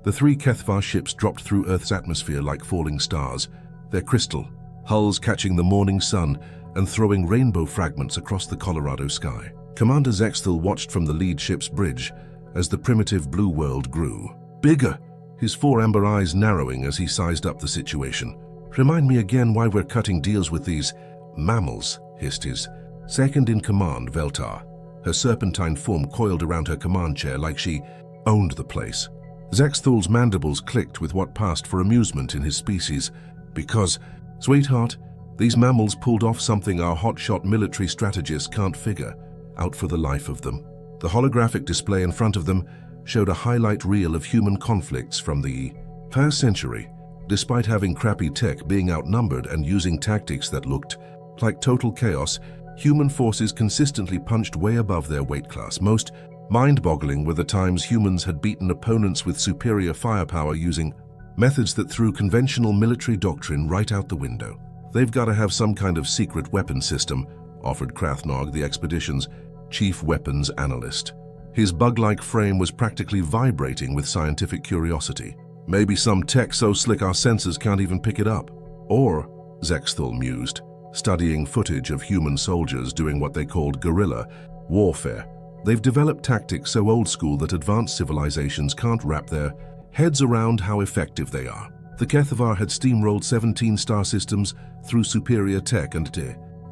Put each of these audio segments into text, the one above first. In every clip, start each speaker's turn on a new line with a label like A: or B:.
A: The three Kethvar ships dropped through Earth's atmosphere like falling stars, their crystal hulls catching the morning sun and throwing rainbow fragments across the Colorado sky. Commander Zexthal watched from the lead ship's bridge as the primitive blue world grew. Bigger, his four amber eyes narrowing as he sized up the situation. Remind me again why we're cutting deals with these mammals, hissed his second-in-command, Veltar. Her serpentine form coiled around her command chair like she owned the place. Zexthal's mandibles clicked with what passed for amusement in his species, because, sweetheart, these mammals pulled off something our hotshot military strategists can't figure out for the life of them. The holographic display in front of them showed a highlight reel of human conflicts from the past century. Despite having crappy tech, being outnumbered, and using tactics that looked like total chaos, human forces consistently punched way above their weight class. Most mind-boggling were the times humans had beaten opponents with superior firepower using methods that threw conventional military doctrine right out the window. They've got to have some kind of secret weapon system, offered Krathnog, the expedition's chief weapons analyst. His bug-like frame was practically vibrating with scientific curiosity. Maybe some tech so slick our sensors can't even pick it up. Or, Zexthal mused, studying footage of human soldiers doing what they called guerrilla warfare. They've developed tactics so old school that advanced civilizations can't wrap their heads around how effective they are. The Kethvar had steamrolled 17 star systems through superior tech and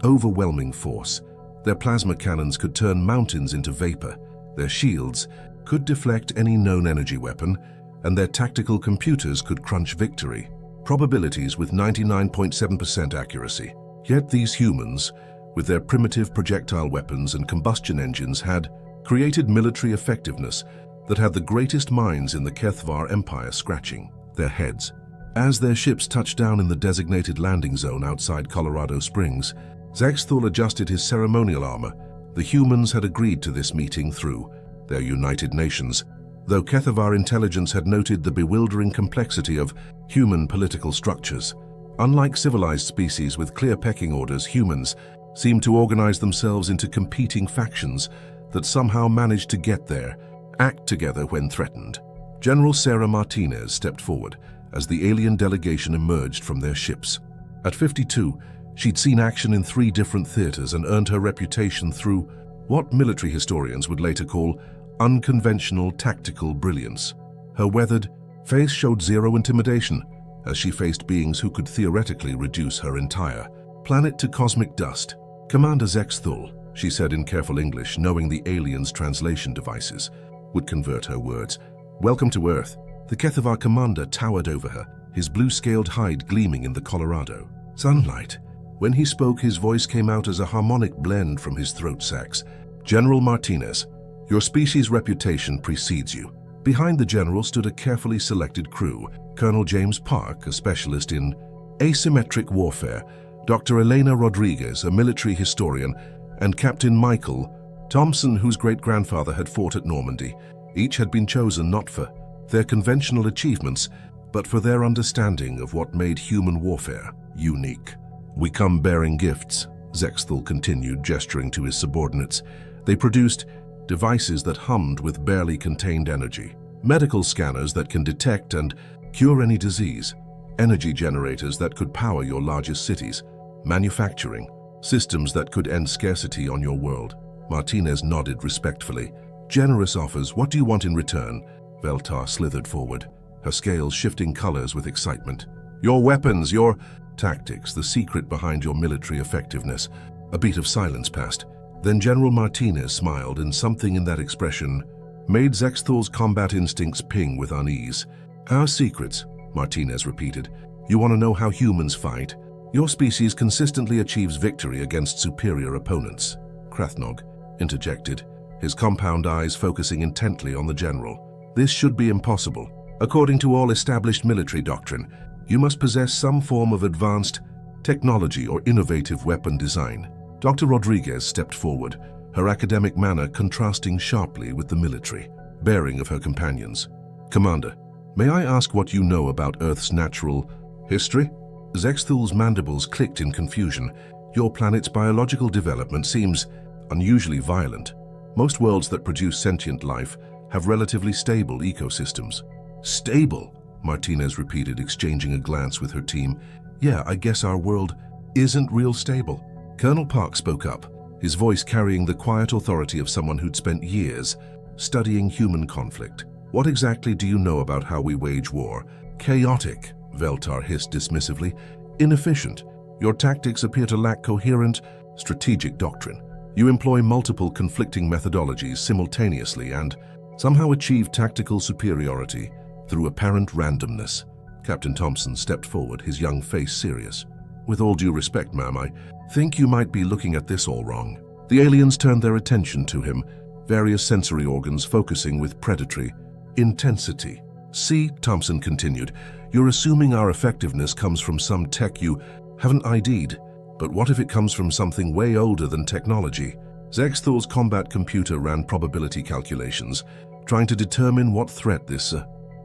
A: overwhelming force. Their plasma cannons could turn mountains into vapor. Their shields could deflect any known energy weapon, and their tactical computers could crunch victory probabilities with 99.7% accuracy. Yet these humans, with their primitive projectile weapons and combustion engines, had created military effectiveness that had the greatest minds in the Kethvar Empire scratching their heads. As their ships touched down in the designated landing zone outside Colorado Springs, Zexthal adjusted his ceremonial armor. The humans had agreed to this meeting through their United Nations, though Kethvar intelligence had noted the bewildering complexity of human political structures. Unlike civilized species with clear pecking orders, humans seemed to organize themselves into competing factions that somehow managed to get their act together when threatened. General Sarah Martinez stepped forward as the alien delegation emerged from their ships. At 52, she'd seen action in 3 different theaters and earned her reputation through what military historians would later call unconventional tactical brilliance. Her weathered face showed zero intimidation as she faced beings who could theoretically reduce her entire planet to cosmic dust. "Commander Zexthal," she said in careful English, knowing the aliens' translation devices would convert her words. "Welcome to Earth." The Kethvar commander towered over her, his blue-scaled hide gleaming in the Colorado sunlight. When he spoke, his voice came out as a harmonic blend from his throat sacs. "General Martinez, your species' reputation precedes you." Behind the general stood a carefully selected crew: Colonel James Park, a specialist in asymmetric warfare, Dr. Elena Rodriguez, a military historian, and Captain Michael Thompson, whose great-grandfather had fought at Normandy. Each had been chosen not for their conventional achievements, but for their understanding of what made human warfare unique. "We come bearing gifts," Zexthal continued, gesturing to his subordinates. They produced devices that hummed with barely contained energy, medical scanners that can detect and cure any disease, energy generators that could power your largest cities, manufacturing systems that could end scarcity on your world. Martinez nodded respectfully. "Generous offers. What do you want in return?" Veltar slithered forward, her scales shifting colors with excitement. "Your weapons, your tactics, the secret behind your military effectiveness." A beat of silence passed. Then General Martinez smiled, and something in that expression made Zexthal's combat instincts ping with unease. "Our secrets," Martinez repeated. "You want to know how humans fight? Your species consistently achieves victory against superior opponents." Krathnog interjected, his compound eyes focusing intently on the general. "This should be impossible. According to all established military doctrine, you must possess some form of advanced technology or innovative weapon design." Dr. Rodriguez stepped forward, her academic manner contrasting sharply with the military bearing of her companions. "Commander, may I ask what you know about Earth's natural history?" Zexthal's mandibles clicked in confusion. "Your planet's biological development seems unusually violent. Most worlds that produce sentient life have relatively stable ecosystems. Stable, Martinez repeated, exchanging a glance with her team. Yeah, I guess our world isn't real stable. Colonel Park spoke up, his voice carrying the quiet authority of someone who'd spent years studying human conflict. What exactly do you know about how we wage war? Chaotic, Veltar hissed dismissively. Inefficient. Your tactics appear to lack coherent, strategic doctrine. You employ multiple conflicting methodologies simultaneously and somehow achieve tactical superiority through apparent randomness. Captain Thompson stepped forward, his young face serious. With all due respect, ma'am, I think you might be looking at this all wrong. The aliens turned their attention to him, various sensory organs focusing with predatory intensity. See, Thompson continued, you're assuming our effectiveness comes from some tech you haven't ID'd. But what if it comes from something way older than technology? Zexthal's combat computer ran probability calculations, trying to determine what threat this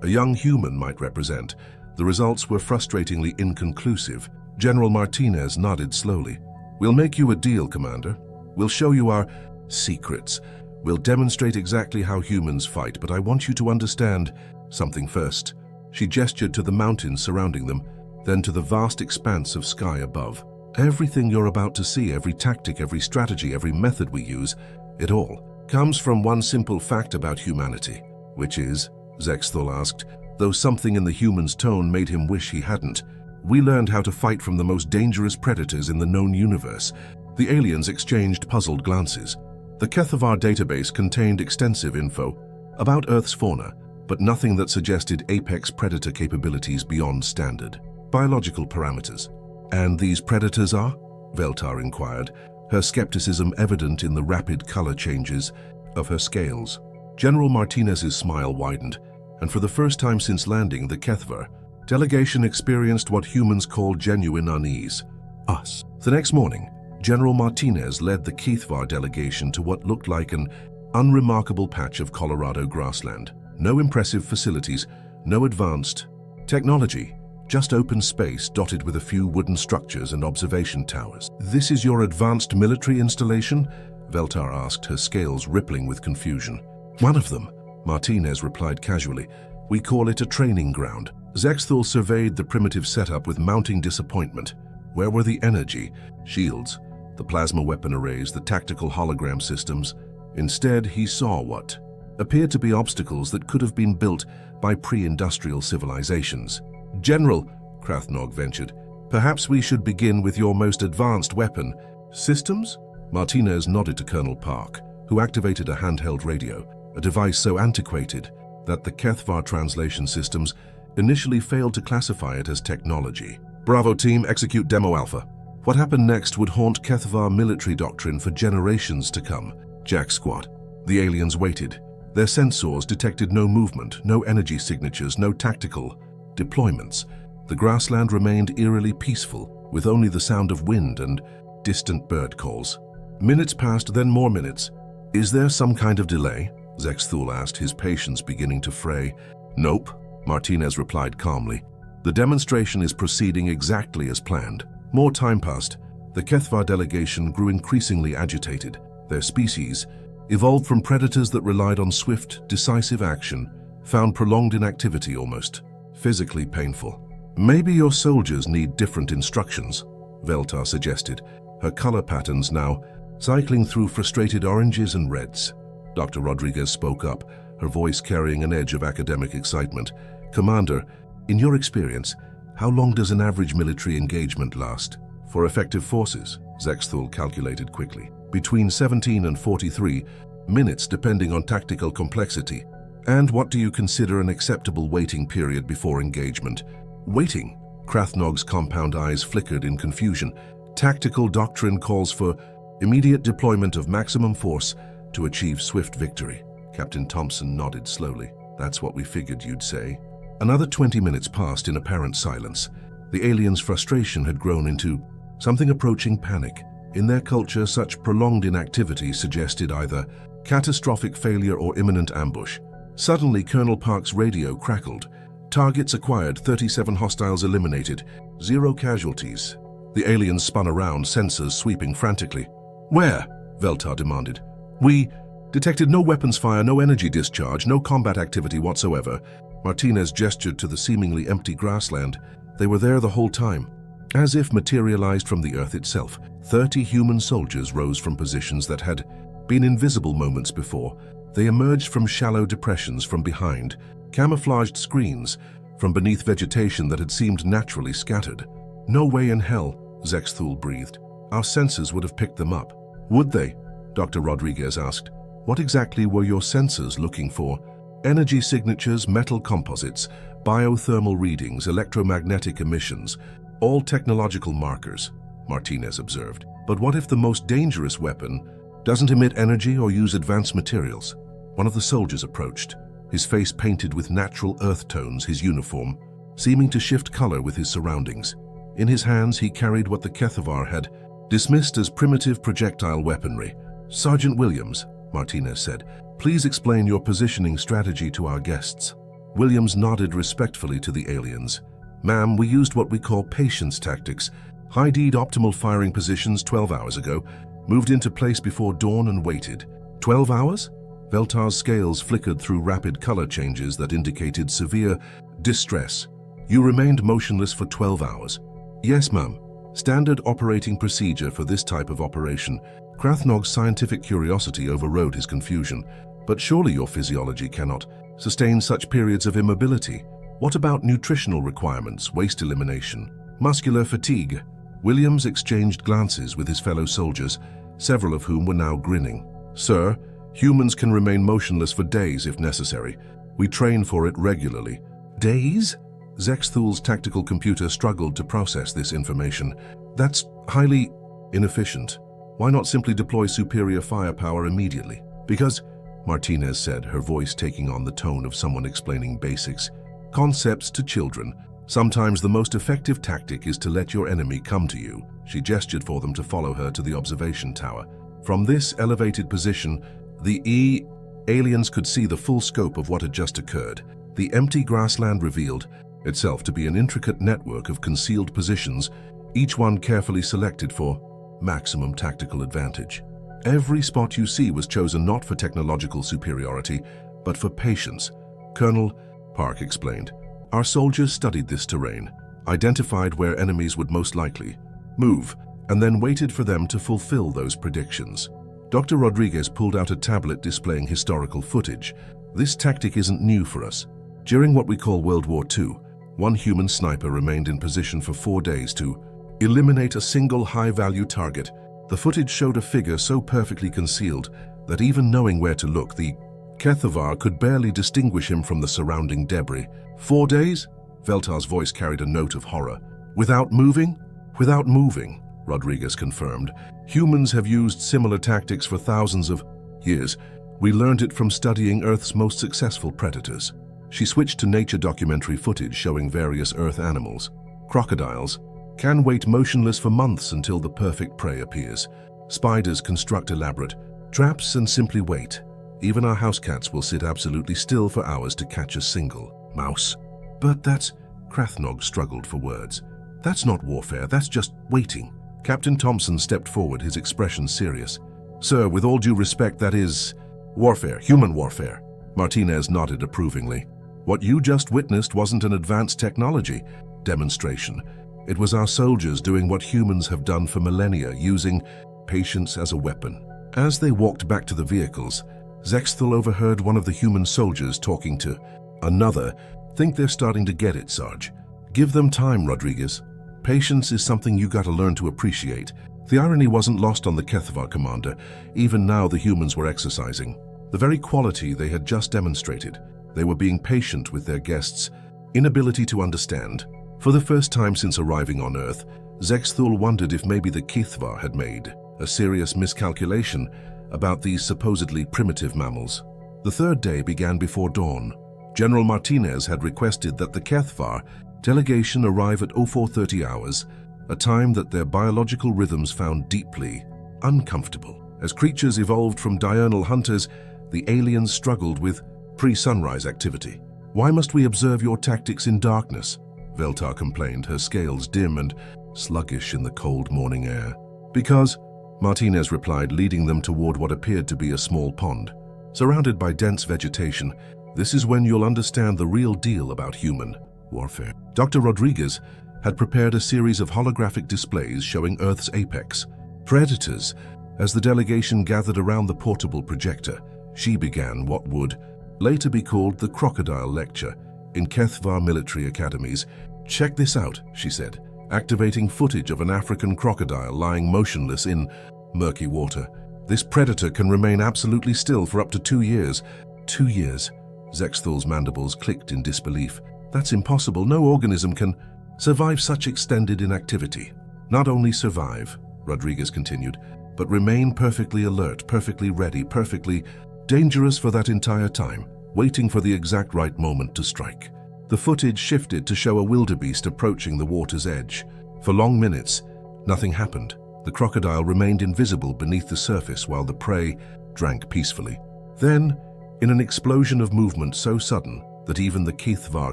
A: a young human might represent. The results were frustratingly inconclusive. General Martinez nodded slowly. We'll make you a deal, Commander. We'll show you our secrets. We'll demonstrate exactly how humans fight, but I want you to understand something first. She gestured to the mountains surrounding them, then to the vast expanse of sky above. Everything you're about to see, every tactic, every strategy, every method we use, it all comes from one simple fact about humanity. Which is, Zexthal asked, though something in the human's tone made him wish he hadn't. We learned how to fight from the most dangerous predators in the known universe. The aliens exchanged puzzled glances. The Kethavar database contained extensive info about Earth's fauna, but nothing that suggested apex predator capabilities beyond standard biological parameters. And these predators are? Veltar inquired, her skepticism evident in the rapid color changes of her scales. General Martinez's smile widened, and for the first time since landing the Kethavar delegation experienced what humans call genuine unease. Us. The next morning, General Martinez led the Kethavar delegation to what looked like an unremarkable patch of Colorado grassland. No impressive facilities, no advanced technology, just open space dotted with a few wooden structures and observation towers. This is your advanced military installation? Veltar asked, her scales rippling with confusion. One of them, Martinez replied casually. We call it a training ground. Zexthal surveyed the primitive setup with mounting disappointment. Where were the energy, shields, the plasma weapon arrays, the tactical hologram systems? Instead, he saw what appeared to be obstacles that could have been built by pre-industrial civilizations. General, Krathnog ventured, perhaps we should begin with your most advanced weapon. Systems? Martinez nodded to Colonel Park, who activated a handheld radio, a device so antiquated that the Kethavar translation systems initially failed to classify it as technology. Bravo team, execute Demo Alpha. What happened next would haunt Kethavar military doctrine for generations to come. Jack squat. The aliens waited. Their sensors detected no movement, no energy signatures, no tactical deployments. The grassland remained eerily peaceful, with only the sound of wind and distant bird calls. Minutes passed, then more minutes. Is there some kind of delay? Zexthal asked, his patience beginning to fray. Nope, Martinez replied calmly. The demonstration is proceeding exactly as planned. More time passed. The Kethavar delegation grew increasingly agitated. Their species, evolved from predators that relied on swift, decisive action, found prolonged inactivity almost physically painful. Maybe your soldiers need different instructions, Veltar suggested, her color patterns now cycling through frustrated oranges and reds. Dr. Rodriguez spoke up, her voice carrying an edge of academic excitement. Commander, in your experience, how long does an average military engagement last? For effective forces, Zexthal calculated quickly. Between 17 and 43 minutes depending on tactical complexity. And what do you consider an acceptable waiting period before engagement? Waiting? Krathnog's compound eyes flickered in confusion. Tactical doctrine calls for immediate deployment of maximum force to achieve swift victory. Captain Thompson nodded slowly. That's what we figured you'd say. Another 20 minutes passed in apparent silence. The aliens' frustration had grown into something approaching panic. In their culture, such prolonged inactivity suggested either catastrophic failure or imminent ambush. Suddenly, Colonel Park's radio crackled. Targets acquired, 37 hostiles eliminated, 0 casualties. The aliens spun around, sensors sweeping frantically. Where? Veltar demanded. We detected no weapons fire, no energy discharge, no combat activity whatsoever. Martinez gestured to the seemingly empty grassland. They were there the whole time. As if materialized from the earth itself, 30 human soldiers rose from positions that had been invisible moments before. They emerged from shallow depressions from behind, camouflaged screens from beneath vegetation that had seemed naturally scattered. "No way in hell," Zexthul breathed. "Our sensors would have picked them up." "Would they?" Dr. Rodriguez asked. "What exactly were your sensors looking for?" "Energy signatures, metal composites, biothermal readings, electromagnetic emissions, all technological markers," Martinez observed. "But what if the most dangerous weapon doesn't emit energy or use advanced materials?" One of the soldiers approached, his face painted with natural earth tones, his uniform seeming to shift color with his surroundings. In his hands he carried what the Kethavar had dismissed as primitive projectile weaponry. "Sergeant Williams," Martinez said, "please explain your positioning strategy to our guests." Williams nodded respectfully to the aliens. "Ma'am, we used what we call patience tactics. High-deed optimal firing positions 12 hours ago, moved into place before dawn and waited." 12 hours? Veltar's scales flickered through rapid color changes that indicated severe distress. "You remained motionless for 12 hours. "Yes, ma'am. Standard operating procedure for this type of operation." Krathnog's scientific curiosity overrode his confusion. "But surely your physiology cannot sustain such periods of immobility. What about nutritional requirements, waste elimination, muscular fatigue?" Williams exchanged glances with his fellow soldiers, several of whom were now grinning. "Sir, humans can remain motionless for days if necessary. We train for it regularly." "Days?" Zexthul's tactical computer struggled to process this information. "That's highly inefficient. Why not simply deploy superior firepower immediately?" "Because," Martinez said, her voice taking on the tone of someone explaining basics, concepts to children. "Sometimes the most effective tactic is to let your enemy come to you." She gestured for them to follow her to the observation tower. From this elevated position, the aliens could see the full scope of what had just occurred. The empty grassland revealed itself to be an intricate network of concealed positions, each one carefully selected for maximum tactical advantage. Every spot you see was chosen not for technological superiority, but for patience, Colonel Park explained. "Our soldiers studied this terrain, identified where enemies would most likely move, and then waited for them to fulfill those predictions." Dr. Rodriguez pulled out a tablet displaying historical footage. "This tactic isn't new for us. During what we call World War II, one human sniper remained in position for 4 days to eliminate a single high-value target. The footage showed a figure so perfectly concealed that even knowing where to look, the Kethavar could barely distinguish him from the surrounding debris." 4 days? Veltar's voice carried a note of horror. "Without moving?" "Without moving," Rodriguez confirmed. "Humans have used similar tactics for thousands of years. We learned it from studying Earth's most successful predators." She switched to nature documentary footage showing various Earth animals. Crocodiles can wait motionless for months until the perfect prey appears. Spiders construct elaborate traps and simply wait. Even our house cats will sit absolutely still for hours to catch a single mouse. "But that's..." Krathnog struggled for words. "That's not warfare, that's just waiting." Captain Thompson stepped forward, his expression serious. "Sir, with all due respect, that is warfare, human warfare." Martinez nodded approvingly. "What you just witnessed wasn't an advanced technology demonstration. It was our soldiers doing what humans have done for millennia, using patience as a weapon." As they walked back to the vehicles, Zexthul overheard one of the human soldiers talking to another. "Think they're starting to get it, Sarge. Give them time, Rodriguez. Patience is something you gotta learn to appreciate." The irony wasn't lost on the Kethavar commander. Even now the humans were exercising the very quality they had just demonstrated. They were being patient with their guests' inability to understand. For the first time since arriving on Earth, Zexthul wondered if maybe the Kethavar had made a serious miscalculation about these supposedly primitive mammals. The third day began before dawn. General Martinez had requested that the Kethavar delegation arrive at 0430 hours, a time that their biological rhythms found deeply uncomfortable. As creatures evolved from diurnal hunters, the aliens struggled with pre-sunrise activity. "Why must we observe your tactics in darkness?" Veltar complained, her scales dim and sluggish in the cold morning air. "Because," Martinez replied, leading them toward what appeared to be a small pond. Surrounded by dense vegetation, This is when you'll understand the real deal about human warfare. Dr. Rodriguez had prepared a series of holographic displays showing Earth's apex, predators. As the delegation gathered around the portable projector, she began what would later be called the Crocodile Lecture in HFY military academies. "Check this out," she said, activating footage of an African crocodile lying motionless in murky water. "This predator can remain absolutely still for up to 2 years. 2 years. Zexthal's mandibles clicked in disbelief. "That's impossible. No organism can survive such extended inactivity." "Not only survive," Rodriguez continued, "but remain perfectly alert, perfectly ready, perfectly dangerous for that entire time, waiting for the exact right moment to strike." The footage shifted to show a wildebeest approaching the water's edge. For long minutes, nothing happened. The crocodile remained invisible beneath the surface while the prey drank peacefully. Then, in an explosion of movement so sudden that even the HFY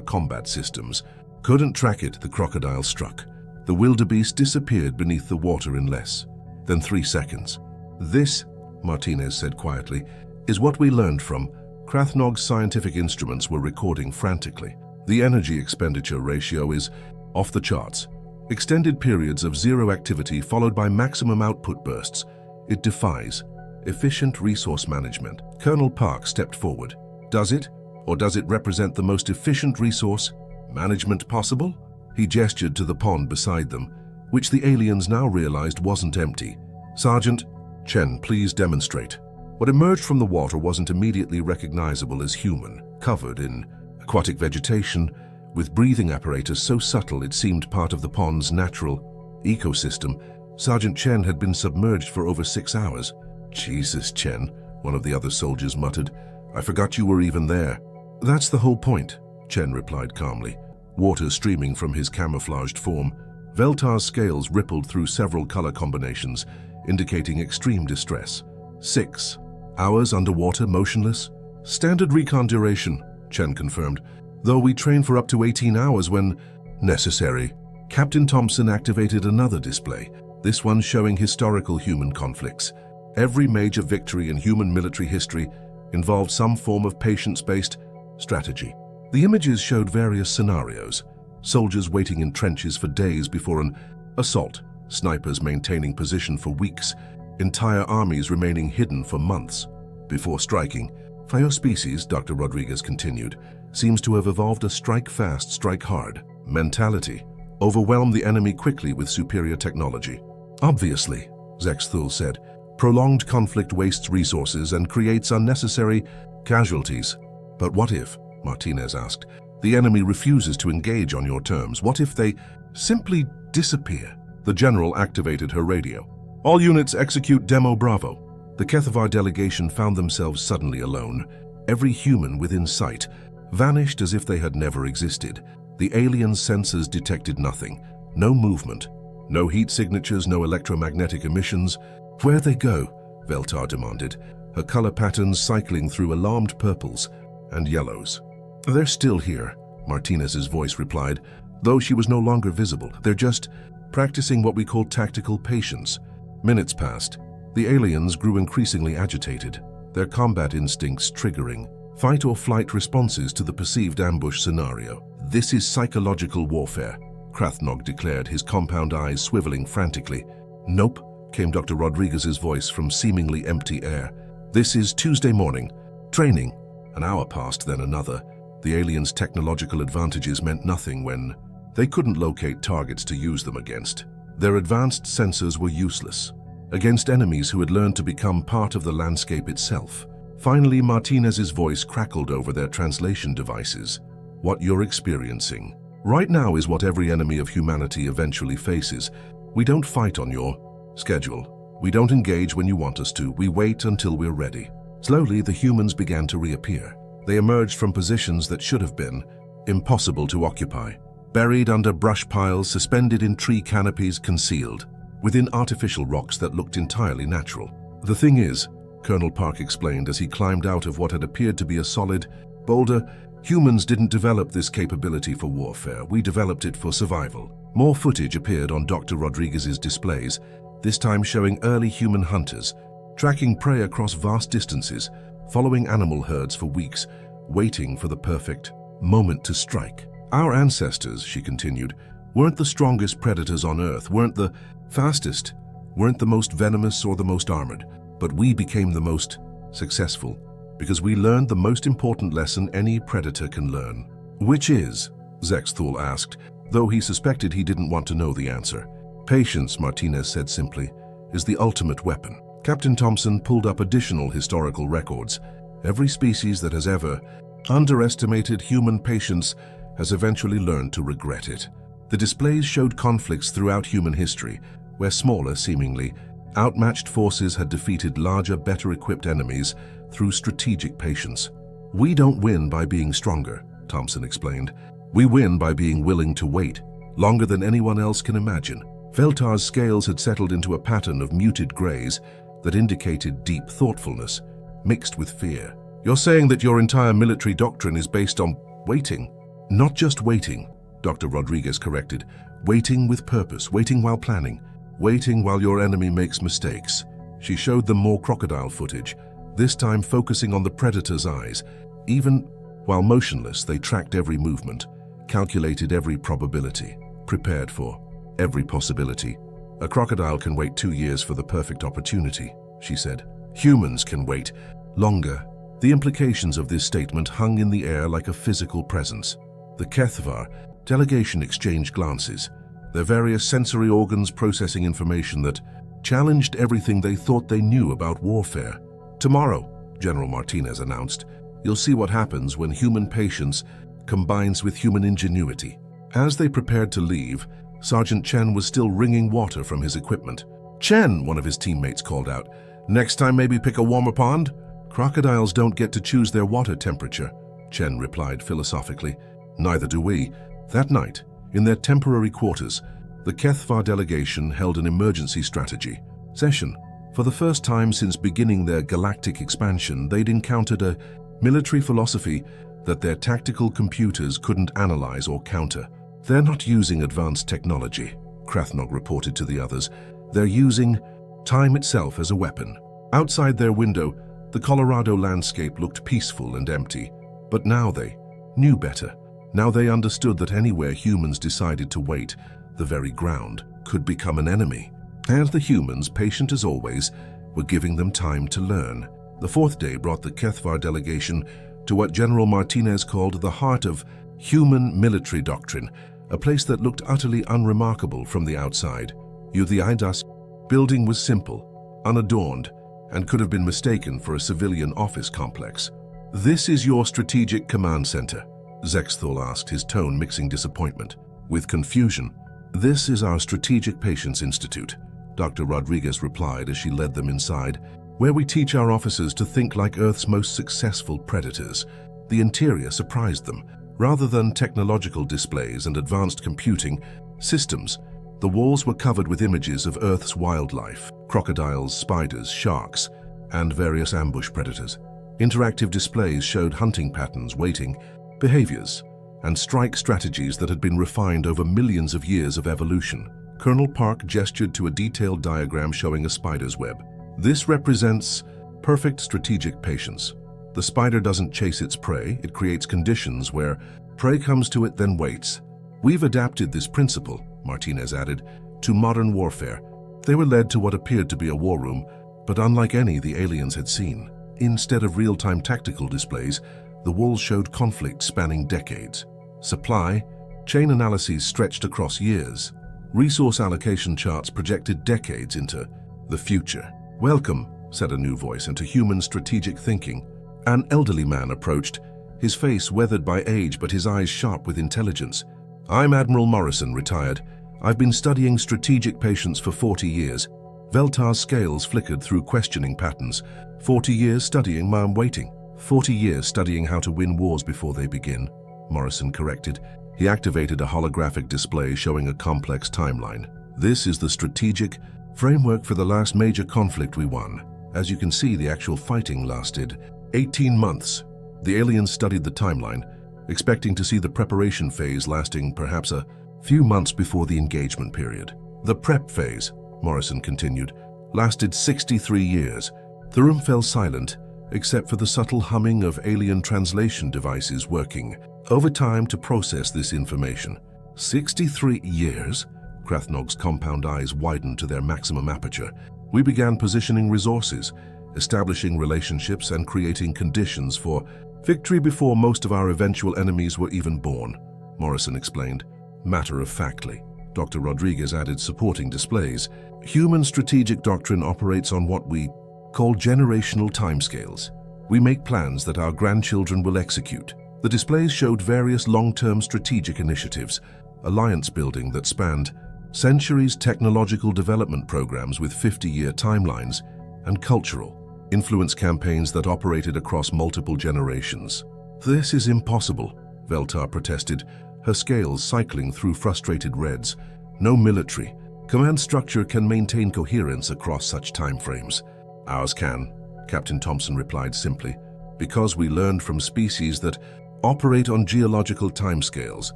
A: combat systems couldn't track it, the crocodile struck. The wildebeest disappeared beneath the water in less than 3 seconds. "This," Martinez said quietly, "is what we learned from Krathnog's scientific instruments were recording frantically. The energy expenditure ratio is off the charts. Extended periods of zero activity followed by maximum output bursts. It defies efficient resource management." Colonel Park stepped forward. "Does it? Or does it represent the most efficient resource management possible?" He gestured to the pond beside them, which the aliens now realized wasn't empty. "Sergeant Chen, please demonstrate." What emerged from the water wasn't immediately recognizable as human, covered in aquatic vegetation, with breathing apparatus so subtle it seemed part of the pond's natural ecosystem. Sergeant Chen had been submerged for over 6 hours. "Jesus, Chen," one of the other soldiers muttered. "I forgot you were even there." "That's the whole point," Chen replied calmly, water streaming from his camouflaged form. Veltar's scales rippled through several color combinations, indicating extreme distress. 6 hours underwater, motionless? "Standard recon duration," Chen confirmed, "though we train for up to 18 hours when necessary." Captain Thompson activated another display, this one showing historical human conflicts. Every major victory in human military history involved some form of patience-based strategy. The images showed various scenarios: soldiers waiting in trenches for days before an assault, snipers maintaining position for weeks, entire armies remaining hidden for months before striking. "Fire species," Dr. Rodriguez continued, "seems to have evolved a strike fast, strike hard mentality. Overwhelm the enemy quickly with superior technology." "Obviously," Zexthal said, "prolonged conflict wastes resources and creates unnecessary casualties." "But what if," Martinez asked, "the enemy refuses to engage on your terms? What if they simply disappear?" The general activated her radio. "All units execute Demo Bravo." The HFY delegation found themselves suddenly alone. Every human within sight vanished as if they had never existed. The alien sensors detected nothing. No movement, no heat signatures, no electromagnetic emissions. "Where'd they go?" Veltar demanded, her color patterns cycling through alarmed purples and yellows. "They're still here," Martinez's voice replied, though she was no longer visible. "They're just practicing what we call tactical patience." Minutes passed. The aliens grew increasingly agitated, their combat instincts triggering fight or flight responses to the perceived ambush scenario. "This is psychological warfare," Krathnog declared, his compound eyes swiveling frantically. "Nope," came Dr. Rodriguez's voice from seemingly empty air. "This is Tuesday morning. Training." An hour passed, then another. The aliens' technological advantages meant nothing when they couldn't locate targets to use them against. Their advanced sensors were useless against enemies who had learned to become part of the landscape itself. Finally, Martinez's voice crackled over their translation devices. "What you're experiencing right now is what every enemy of humanity eventually faces. We don't fight on your schedule. We don't engage when you want us to. We wait until we're ready." Slowly, the humans began to reappear. They emerged from positions that should have been impossible to occupy. Buried under brush piles, suspended in tree canopies, concealed within artificial rocks that looked entirely natural. "The thing is," Colonel Park explained as he climbed out of what had appeared to be a solid boulder, "humans didn't develop this capability for warfare. We developed it for survival." More footage appeared on Dr. Rodriguez's displays, this time showing early human hunters, tracking prey across vast distances, following animal herds for weeks. waiting for the perfect moment to strike. Our ancestors, she continued, weren't the strongest predators on Earth, weren't the fastest, weren't the most venomous or the most armored, but we became the most successful because we learned the most important lesson any predator can learn. Which is? Zexthul asked, though he suspected he didn't want to know the answer. Patience, Martinez said simply, is the ultimate weapon. Captain Thompson pulled up additional historical records. Every species that has ever underestimated human patience has eventually learned to regret it. The displays showed conflicts throughout human history, where smaller, seemingly outmatched forces had defeated larger, better-equipped enemies through strategic patience. We don't win by being stronger, Thompson explained. We win by being willing to wait, longer than anyone else can imagine. Veltar's scales had settled into a pattern of muted grays that indicated deep thoughtfulness, mixed with fear. You're saying that your entire military doctrine is based on waiting? Not just waiting, Dr. Rodriguez corrected. Waiting with purpose, waiting while planning, waiting while your enemy makes mistakes. She showed them more crocodile footage, this time focusing on the predator's eyes. Even while motionless, they tracked every movement, calculated every probability, prepared for every possibility. A crocodile can wait 2 years for the perfect opportunity, she said. Humans can wait longer. The implications of this statement hung in the air like a physical presence. The Kethvar delegation exchanged glances, their various sensory organs processing information that challenged everything they thought they knew about warfare. Tomorrow, General Martinez announced, you'll see what happens when human patience combines with human ingenuity. As they prepared to leave, Sergeant Chen was still wringing water from his equipment. Chen, one of his teammates called out, next time maybe pick a warmer pond? Crocodiles don't get to choose their water temperature, Chen replied philosophically. Neither do we. That night, in their temporary quarters, the Kethvar delegation held an emergency strategy session. For the first time since beginning their galactic expansion, they'd encountered a military philosophy that their tactical computers couldn't analyze or counter. They're not using advanced technology, Krathnog reported to the others. They're using time itself as a weapon. Outside their window, the Colorado landscape looked peaceful and empty. But now they knew better. Now they understood that anywhere humans decided to wait, the very ground could become an enemy. And the humans, patient as always, were giving them time to learn. The fourth day brought the Kethvar delegation to what General Martinez called the heart of human military doctrine, a place that looked utterly unremarkable from the outside. The IDAS building was simple, unadorned, and could have been mistaken for a civilian office complex. This is your strategic command center, Zexthul asked, his tone mixing disappointment with confusion. This is our Strategic Patience Institute, Dr. Rodriguez replied as she led them inside, where we teach our officers to think like Earth's most successful predators. The interior surprised them. Rather than technological displays and advanced computing systems, the walls were covered with images of Earth's wildlife, crocodiles, spiders, sharks, and various ambush predators. Interactive displays showed hunting patterns, waiting behaviors, and strike strategies that had been refined over millions of years of evolution. Colonel Park gestured to a detailed diagram showing a spider's web. This represents perfect strategic patience. The spider doesn't chase its prey, it creates conditions where prey comes to it then waits. We've adapted this principle, Martinez added, to modern warfare. They were led to what appeared to be a war room, but unlike any the aliens had seen. Instead of real-time tactical displays, the walls showed conflict spanning decades. Supply chain analyses stretched across years. Resource allocation charts projected decades into the future. Welcome, said a new voice, into human strategic thinking. An elderly man approached, his face weathered by age but his eyes sharp with intelligence. I'm Admiral Morrison, retired. I've been studying strategic patience for 40 years. Veltar's scales flickered through questioning patterns. 40 years studying, I'm waiting. 40 years studying how to win wars before they begin, Morrison corrected. He activated a holographic display showing a complex timeline. This is the strategic framework for the last major conflict we won. As you can see, the actual fighting lasted 18 months. The aliens studied the timeline, expecting to see the preparation phase lasting perhaps a few months before the engagement period. The prep phase, Morrison continued, lasted 63 years. The room fell silent, except for the subtle humming of alien translation devices working overtime to process this information. 63 years? Krathnog's compound eyes widened to their maximum aperture. We began positioning resources, establishing relationships, and creating conditions for victory before most of our eventual enemies were even born, Morrison explained, matter-of-factly. Dr. Rodriguez added supporting displays. Human strategic doctrine operates on what we call generational timescales. We make plans that our grandchildren will execute. The displays showed various long-term strategic initiatives, alliance building that spanned centuries, technological development programs with 50-year timelines, and cultural influence campaigns that operated across multiple generations. This is impossible, Veltar protested, her scales cycling through frustrated reds. No military command structure can maintain coherence across such timeframes. Ours can, Captain Thompson replied simply, because we learned from species that operate on geological timescales.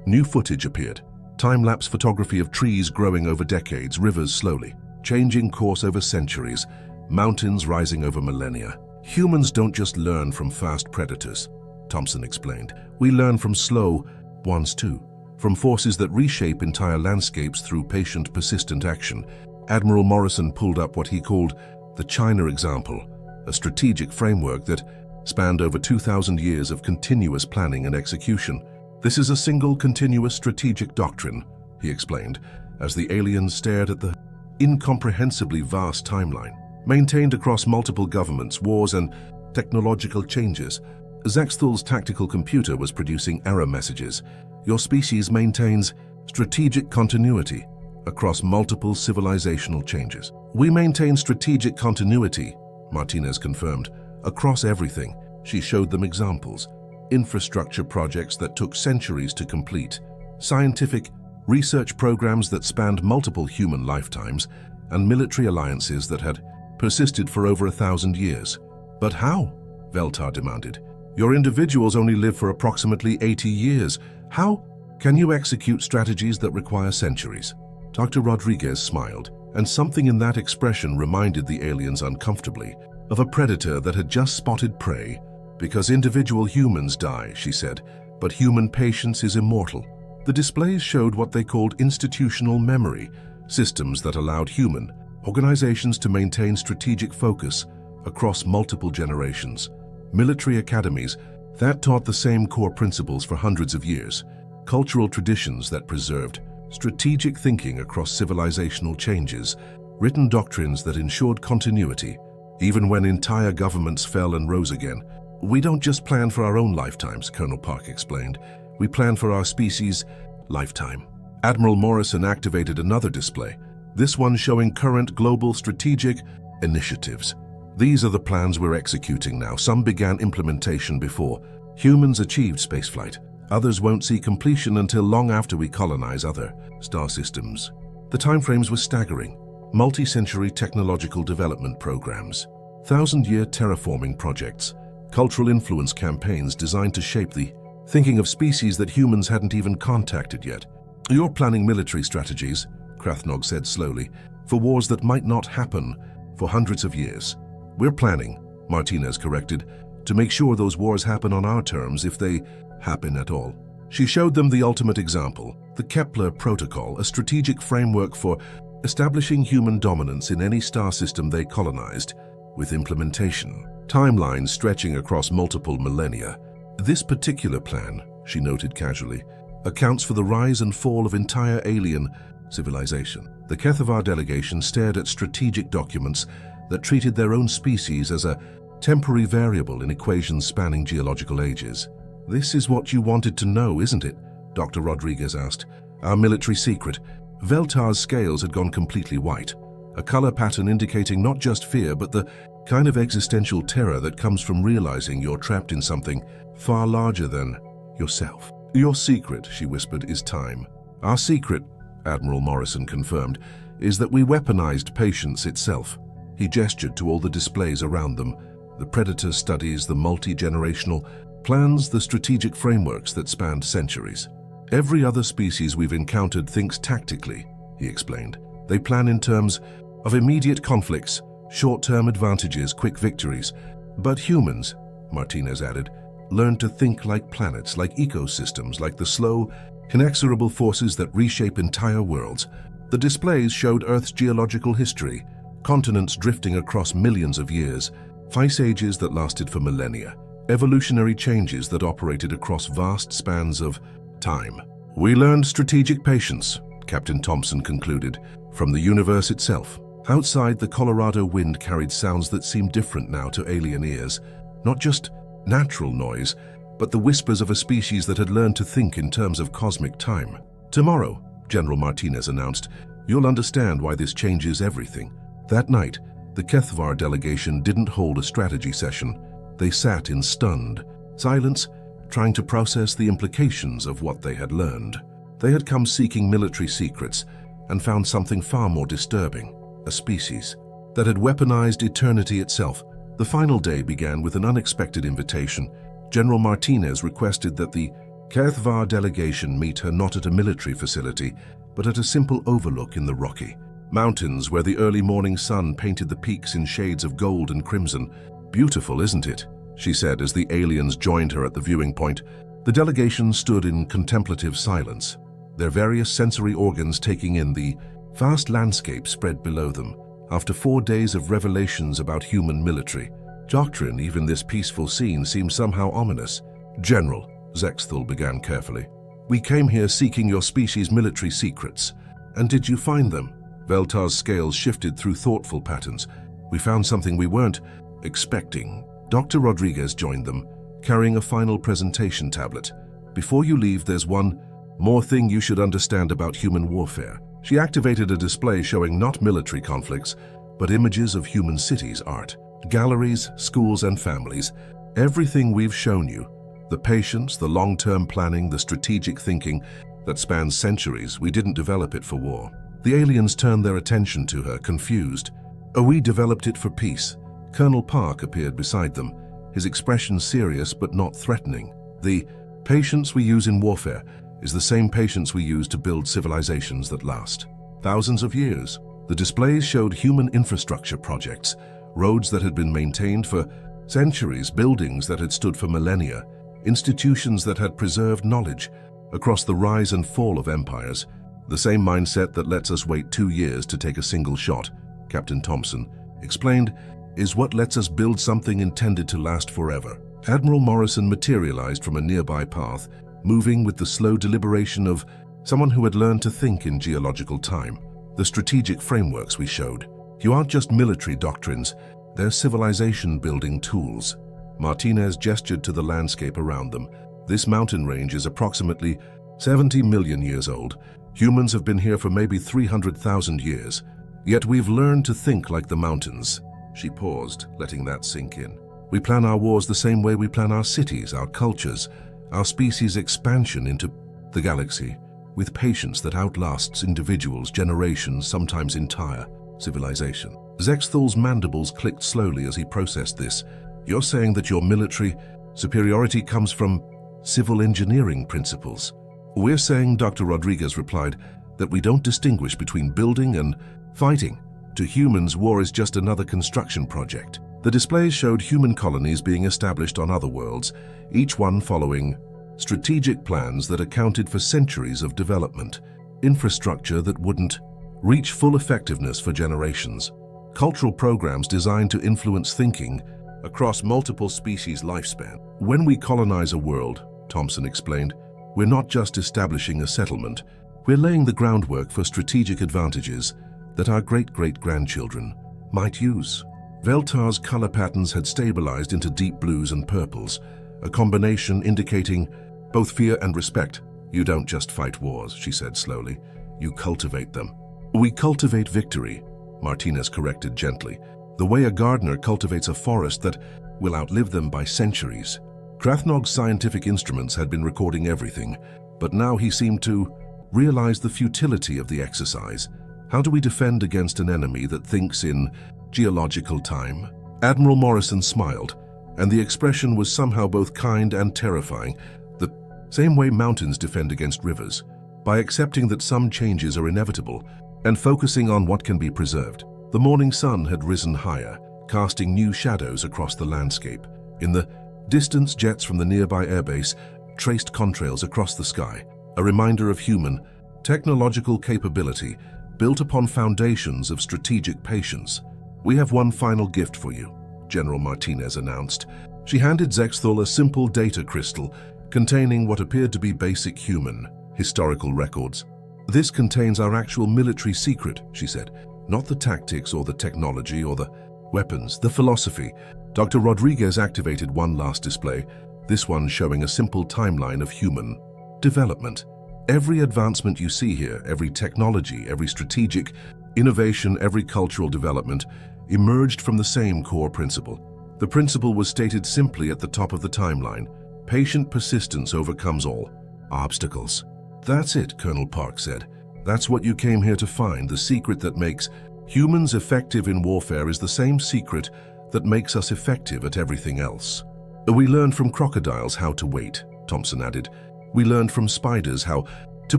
A: New footage appeared. Time-lapse photography of trees growing over decades, rivers slowly changing course over centuries, mountains rising over millennia. Humans don't just learn from fast predators, Thompson explained. We learn from slow ones too, from forces that reshape entire landscapes through patient, persistent action. Admiral Morrison pulled up what he called the China example, a strategic framework that spanned over 2,000 years of continuous planning and execution. This is a single continuous strategic doctrine, he explained, as the aliens stared at the incomprehensibly vast timeline, maintained across multiple governments, wars, and technological changes. Zexthal's tactical computer was producing error messages. Your species maintains strategic continuity across multiple civilizational changes. We maintain strategic continuity, Martinez confirmed, across everything. She showed them examples. Infrastructure projects that took centuries to complete, scientific research programs that spanned multiple human lifetimes, and military alliances that had persisted for over 1,000 years. But how? Veltar demanded. Your individuals only live for approximately 80 years. How can you execute strategies that require centuries? Dr. Rodriguez smiled, and something in that expression reminded the aliens uncomfortably of a predator that had just spotted prey. Because individual humans die, she said, but human patience is immortal. The displays showed what they called institutional memory, systems that allowed human organizations to maintain strategic focus across multiple generations. Military academies that taught the same core principles for hundreds of years. Cultural traditions that preserved strategic thinking across civilizational changes. Written doctrines that ensured continuity, even when entire governments fell and rose again. We don't just plan for our own lifetimes, Colonel Park explained. We plan for our species' lifetime. Admiral Morrison activated another display, this one showing current global strategic initiatives. These are the plans we're executing now. Some began implementation before humans achieved spaceflight. Others won't see completion until long after we colonize other star systems. The timeframes were staggering. Multi-century technological development programs, 1,000-year terraforming projects, cultural influence campaigns designed to shape the thinking of species that humans hadn't even contacted yet. You're planning military strategies, Krathnog said slowly, for wars that might not happen for hundreds of years. We're planning, Martinez corrected, to make sure those wars happen on our terms if they happen at all. She showed them the ultimate example, the Kepler Protocol, a strategic framework for establishing human dominance in any star system they colonized, with implementation timelines stretching across multiple millennia. This particular plan, she noted casually, accounts for the rise and fall of entire alien civilization. The Kethavar delegation stared at strategic documents that treated their own species as a temporary variable in equations spanning geological ages. This is what you wanted to know, isn't it? Dr. Rodriguez asked. Our military secret. Veltar's scales had gone completely white, a color pattern indicating not just fear, but the kind of existential terror that comes from realizing you're trapped in something far larger than yourself. Your secret, she whispered, is time. Our secret, Admiral Morrison confirmed, is that we weaponized patience itself. He gestured to all the displays around them, the predator studies, the multi-generational plans, the strategic frameworks that spanned centuries. Every other species we've encountered thinks tactically, he explained. They plan in terms of immediate conflicts, short-term advantages, quick victories. But humans, Martinez added, learn to think like planets, like ecosystems, like the slow, inexorable forces that reshape entire worlds. The displays showed Earth's geological history, continents drifting across millions of years, ice ages that lasted for millennia, evolutionary changes that operated across vast spans of time. We learned strategic patience, Captain Thompson concluded, from the universe itself. Outside, the Colorado wind carried sounds that seemed different now to alien ears, not just natural noise, but the whispers of a species that had learned to think in terms of cosmic time. Tomorrow, General Martinez announced, you'll understand why this changes everything. That night, the HFY delegation didn't hold a strategy session. They sat in stunned silence, trying to process the implications of what they had learned. They had come seeking military secrets and found something far more disturbing, a species that had weaponized eternity itself. The final day began with an unexpected invitation. General Martinez requested that the HFY delegation meet her not at a military facility, but at a simple overlook in the Rocky Mountains where the early morning sun painted the peaks in shades of gold and crimson. Beautiful, isn't it? She said as the aliens joined her at the viewing point. The delegation stood in contemplative silence, their various sensory organs taking in the vast landscape spread below them. After 4 days of revelations about human military doctrine, even this peaceful scene seemed somehow ominous. General, Zexthal began carefully, we came here seeking your species' military secrets. And did you find them? Veltar's scales shifted through thoughtful patterns. We found something we weren't expecting. Dr. Rodriguez joined them, carrying a final presentation tablet. Before you leave, there's one more thing you should understand about human warfare. She activated a display showing not military conflicts, but images of human cities, art, galleries, schools, and families. Everything we've shown you, the patience, the long-term planning, the strategic thinking that spans centuries, we didn't develop it for war. The aliens turned their attention to her, confused. Oh, we developed it for peace. Colonel Park appeared beside them, his expression serious but not threatening. The patience we use in warfare is the same patience we use to build civilizations that last thousands of years. The displays showed human infrastructure projects, roads that had been maintained for centuries, buildings that had stood for millennia, institutions that had preserved knowledge across the rise and fall of empires. The same mindset that lets us wait 2 years to take a single shot, Captain Thompson explained, is what lets us build something intended to last forever. Admiral Morrison materialized from a nearby path, moving with the slow deliberation of someone who had learned to think in geological time. The strategic frameworks we showed, you aren't just military doctrines, they're civilization-building tools. Martinez gestured to the landscape around them. This mountain range is approximately 70 million years old. Humans have been here for maybe 300,000 years, yet we've learned to think like the mountains. She paused, letting that sink in. We plan our wars the same way we plan our cities, our cultures, our species' expansion into the galaxy, with patience that outlasts individuals, generations, sometimes entire civilization. Zexthal's mandibles clicked slowly as he processed this. You're saying that your military superiority comes from civil engineering principles? We're saying, Dr. Rodriguez replied, that we don't distinguish between building and fighting. To humans, war is just another construction project. The displays showed human colonies being established on other worlds, each one following strategic plans that accounted for centuries of development, infrastructure that wouldn't reach full effectiveness for generations, cultural programs designed to influence thinking across multiple species' lifespan. When we colonize a world, Thompson explained, we're not just establishing a settlement, we're laying the groundwork for strategic advantages that our great-great-grandchildren might use. Veltar's color patterns had stabilized into deep blues and purples, a combination indicating both fear and respect. You don't just fight wars, she said slowly. You cultivate them. We cultivate victory, Martinez corrected gently, the way a gardener cultivates a forest that will outlive them by centuries. Krathnog's scientific instruments had been recording everything, but now he seemed to realize the futility of the exercise. How do we defend against an enemy that thinks in geological time? Admiral Morrison smiled, and the expression was somehow both kind and terrifying. The same way mountains defend against rivers, by accepting that some changes are inevitable and focusing on what can be preserved. The morning sun had risen higher, casting new shadows across the landscape. In the distance, jets from the nearby airbase traced contrails across the sky, a reminder of human, technological capability built upon foundations of strategic patience. "We have one final gift for you," General Martinez announced. She handed Zexthul a simple data crystal containing what appeared to be basic human historical records. "This contains our actual military secret," she said. "Not the tactics or the technology or the weapons, the philosophy." Dr. Rodriguez activated one last display, this one showing a simple timeline of human development. Every advancement you see here, every technology, every strategic innovation, every cultural development, emerged from the same core principle. The principle was stated simply at the top of the timeline: patient persistence overcomes all obstacles. "That's it," Colonel Park said. "That's what you came here to find. The secret that makes humans effective in warfare is the same secret that makes us effective at everything else." "We learned from crocodiles how to wait," Thompson added. "We learned from spiders how to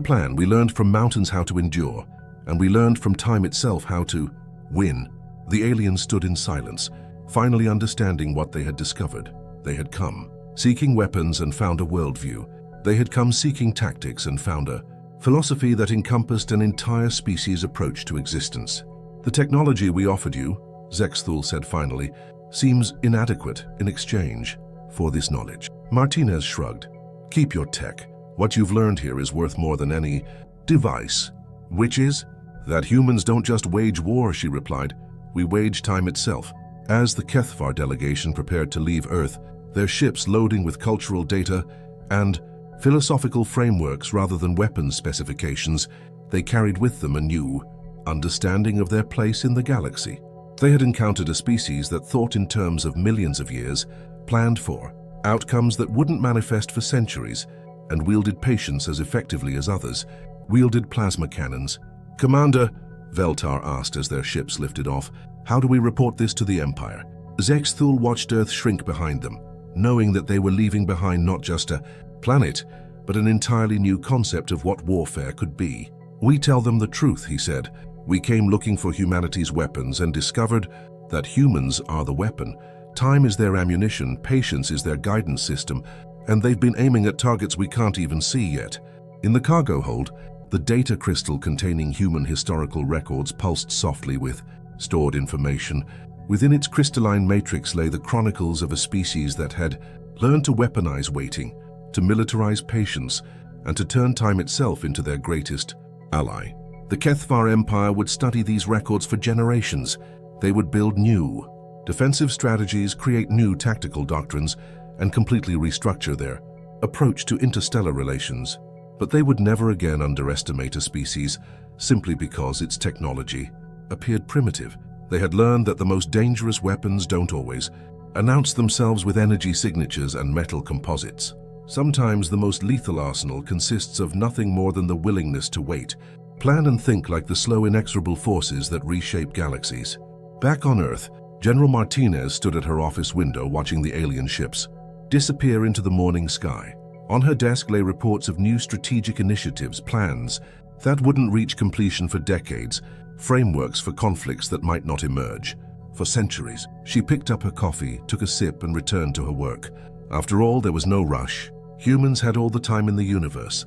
A: plan. We learned from mountains how to endure. And we learned from time itself how to win." The aliens stood in silence, finally understanding what they had discovered. They had come seeking weapons and found a worldview. They had come seeking tactics and found a philosophy that encompassed an entire species' approach to existence. "The technology we offered you," Zexthul said finally, "seems inadequate in exchange for this knowledge." Martinez shrugged. "Keep your tech. What you've learned here is worth more than any device." "Which is?" "That humans don't just wage war," she replied. "We wage time itself." As the Kethvar delegation prepared to leave Earth, their ships loading with cultural data and philosophical frameworks rather than weapons specifications, they carried with them a new understanding of their place in the galaxy. They had encountered a species that thought in terms of millions of years, planned for outcomes that wouldn't manifest for centuries, and wielded patience as effectively as others, wielded plasma cannons. "Commander," Veltar asked as their ships lifted off, "how do we report this to the Empire?" Zexthul watched Earth shrink behind them, knowing that they were leaving behind not just a planet, but an entirely new concept of what warfare could be. "We tell them the truth," he said. "We came looking for humanity's weapons and discovered that humans are the weapon. Time is their ammunition, patience is their guidance system, and they've been aiming at targets we can't even see yet." In the cargo hold, the data crystal containing human historical records pulsed softly with stored information. Within its crystalline matrix lay the chronicles of a species that had learned to weaponize waiting, to militarize patience, and to turn time itself into their greatest ally. The Kethvar Empire would study these records for generations. They would build new defensive strategies, create new tactical doctrines, and completely restructure their approach to interstellar relations. But they would never again underestimate a species simply because its technology appeared primitive. They had learned that the most dangerous weapons don't always announce themselves with energy signatures and metal composites. Sometimes the most lethal arsenal consists of nothing more than the willingness to wait, plan and think like the slow, inexorable forces that reshape galaxies. Back on Earth, General Martinez stood at her office window watching the alien ships disappear into the morning sky. On her desk lay reports of new strategic initiatives, plans that wouldn't reach completion for decades, frameworks for conflicts that might not emerge for centuries. She picked up her coffee, took a sip, and returned to her work. After all, there was no rush. Humans had all the time in the universe.